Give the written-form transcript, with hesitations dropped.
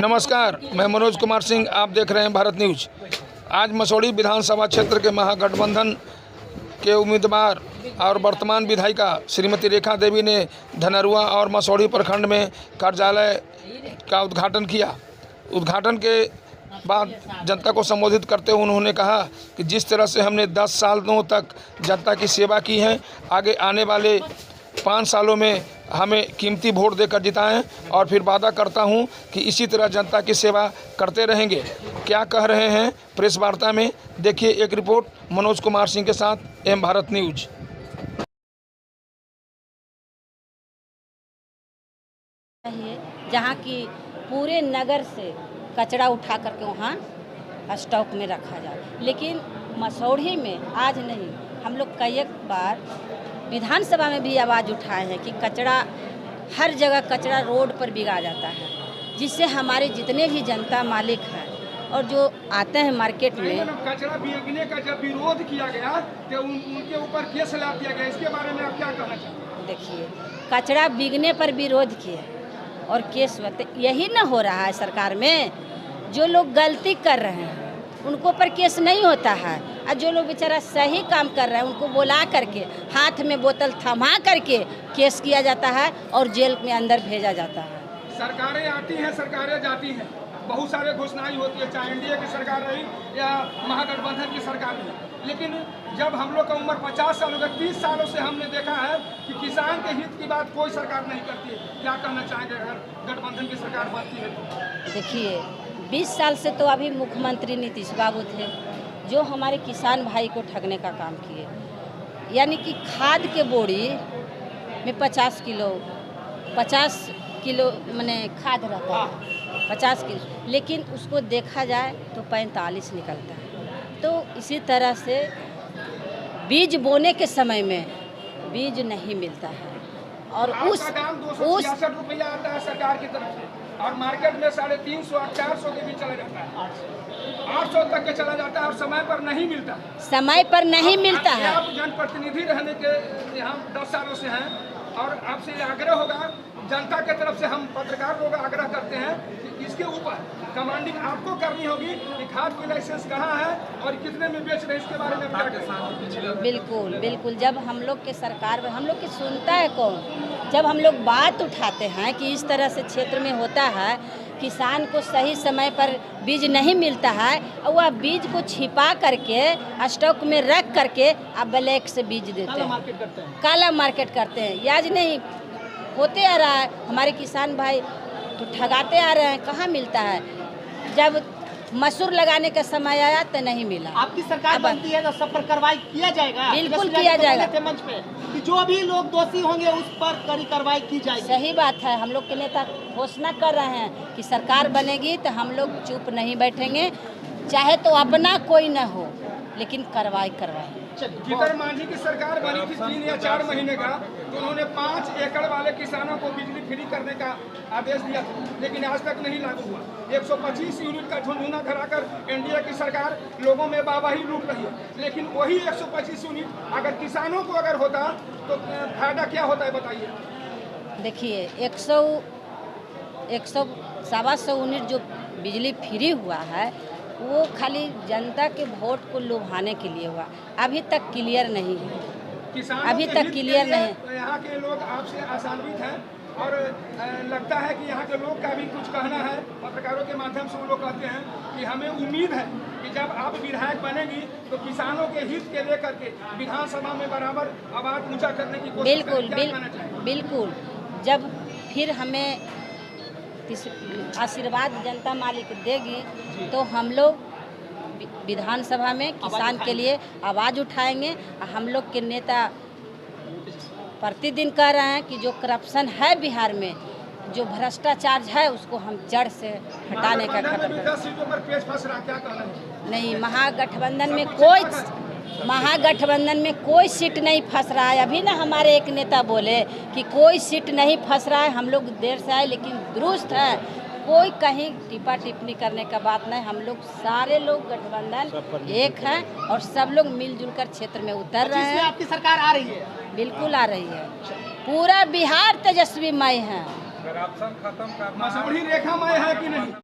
नमस्कार, मैं मनोज कुमार सिंह, आप देख रहे हैं भारत न्यूज। आज मसौढ़ी विधानसभा क्षेत्र के महागठबंधन के उम्मीदवार और वर्तमान विधायिका श्रीमती रेखा देवी ने धनरुआ और मसौढ़ी प्रखंड में कार्यालय का उद्घाटन किया। उद्घाटन के बाद जनता को संबोधित करते हुए उन्होंने कहा कि जिस तरह से हमने 10 सालों तक जनता की सेवा की है, आगे आने वाले 5 सालों में हमें कीमती वोट देकर जिताएं और फिर वादा करता हूं कि इसी तरह जनता की सेवा करते रहेंगे। क्या कह रहे हैं प्रेस वार्ता में, देखिए एक रिपोर्ट मनोज कुमार सिंह के साथ, एम भारत न्यूज। जहां की पूरे नगर से कचरा उठा करके वहां स्टॉक में रखा जाए, लेकिन मसौढ़ी में आज नहीं। हम लोग कई बार विधानसभा में भी आवाज़ उठाए हैं कि कचरा हर जगह, कचरा रोड पर बिगा जाता है, जिससे हमारे जितने भी जनता मालिक हैं और जो आते हैं मार्केट में, कचरा बिकने का जब विरोध किया गया तो उनके ऊपर केस ला दिया गया। इसके बारे में आप क्या कहना चाहते हैं? देखिए, कचरा बिकने पर विरोध किया और केस यही ना हो रहा है। सरकार में जो लोग गलती कर रहे हैं उनको पर केस नहीं होता है, और जो लोग बेचारा सही काम कर रहे हैं उनको बुला करके हाथ में बोतल थमा करके केस किया जाता है और जेल में अंदर भेजा जाता है। सरकारें आती हैं, सरकारें जाती हैं, बहुत सारे घोषणाएं होती है, चाहे एनडीए की सरकार रही या महागठबंधन की सरकार रही। लेकिन जब हम लोग का उम्र 50 साल हो गया, 30 सालों से हमने देखा है कि किसान के हित की बात कोई सरकार नहीं करती है। क्या कहना चाहेंगे अगर गठबंधन की सरकार बनती है तो? देखिए, 20 साल से तो अभी मुख्यमंत्री नीतीश बाबू थे, जो हमारे किसान भाई को ठगने का काम किए। यानी कि खाद के बोरी में 50 किलो मैंने खाद रहता है, 50 किलो, लेकिन उसको देखा जाए तो 45 निकलता है। तो इसी तरह से बीज बोने के समय में बीज नहीं मिलता है और उस रुपया आता है सरकार की तरफ से, और मार्केट में 350 और 400 के बीच चला जाता है, 800 तक के चला जाता है और समय पर नहीं मिलता। समय पर नहीं मिलता है। आप जनप्रतिनिधि रहने के यहाँ 10 सालों से हैं और आपसे आग्रह होगा, जनता के तरफ से हम पत्रकार लोग आग्रह करते हैं कि इसके ऊपर कमांडिंग आपको करनी होगी कि खाद की लाइसेंस कहाँ है और कितने में बेच रहे हैं, इसके बारे में। बिल्कुल बिल्कुल, जब हम लोग के सरकार में हम लोग की सुनता है कौन? जब हम लोग बात उठाते हैं कि इस तरह से क्षेत्र में होता है, किसान को सही समय पर बीज नहीं मिलता है और वह बीज को छिपा करके स्टॉक में रख करके आप ब्लैक से बीज देते हैं, काला मार्केट करते हैं। याज नहीं होते आ रहा है, हमारे किसान भाई तो ठगाते आ रहे हैं। कहाँ मिलता है? जब मसूर लगाने का समय आया तो नहीं मिला। आपकी सरकार बनती है तो सब पर कार्रवाई किया जाएगा? बिल्कुल किया जाएगा। मंच पे कि जो भी लोग दोषी होंगे उस पर कड़ी कार्रवाई की जाएगी। सही बात है, हम लोग के नेता घोषणा कर रहे हैं कि सरकार बनेगी तो हम लोग चुप नहीं बैठेंगे, चाहे तो अपना कोई न हो, लेकिन कार्रवाई करवाएं। जिधर मांझी की सरकार बनी थी 3 या 4 महीने का, तो उन्होंने 5 एकड़ वाले किसानों को बिजली फ्री करने का आदेश दिया था, लेकिन आज तक नहीं लागू हुआ। 125 यूनिट का झुनझुना कराकर एनडीए की सरकार लोगों में वाहवाही लूट रही है, लेकिन वही 125 यूनिट अगर किसानों को अगर होता तो फायदा क्या होता है, बताइए। देखिए, 100-125 यूनिट जो बिजली फ्री हुआ है वो खाली जनता के वोट को लुभाने के लिए हुआ, अभी तक क्लियर नहीं है। अभी तक क्लियर नहीं। यहाँ के लोग आपसे आशान्वित हैं और लगता है कि यहाँ के लोग का भी कुछ कहना है। पत्रकारों के माध्यम से वो लोग कहते हैं कि हमें उम्मीद है कि जब आप विधायक बनेंगी तो किसानों के हित के लेकर के विधानसभा में बराबर आवाज ऊंचा करने की कोशिश करेंगे। बिल्कुल, जब फिर हमें आशीर्वाद जनता मालिक देगी तो हम लोग विधानसभा में किसान के लिए आवाज़ उठाएंगे। हम लोग के नेता प्रतिदिन कह रहे हैं कि जो करप्शन है बिहार में, जो भ्रष्टाचार है, उसको हम जड़ से हटाने का खत्म नहीं। महागठबंधन में कोई सीट नहीं फंस रहा है। अभी ना हमारे एक नेता बोले कि कोई सीट नहीं फंस रहा है, हम लोग देर से आए लेकिन दुरुस्त है, कोई कहीं टिप्पा टिप्पणी करने का बात नहीं। हम लोग सारे लोग गठबंधन एक हैं और सब लोग मिलजुल कर क्षेत्र में उतर रहे हैं। आपकी सरकार आ रही है? बिल्कुल आ रही है, पूरा बिहार तेजस्वी मय है। करप्शन खत्म करना, मसौढ़ी रेखा मय है कि नहीं?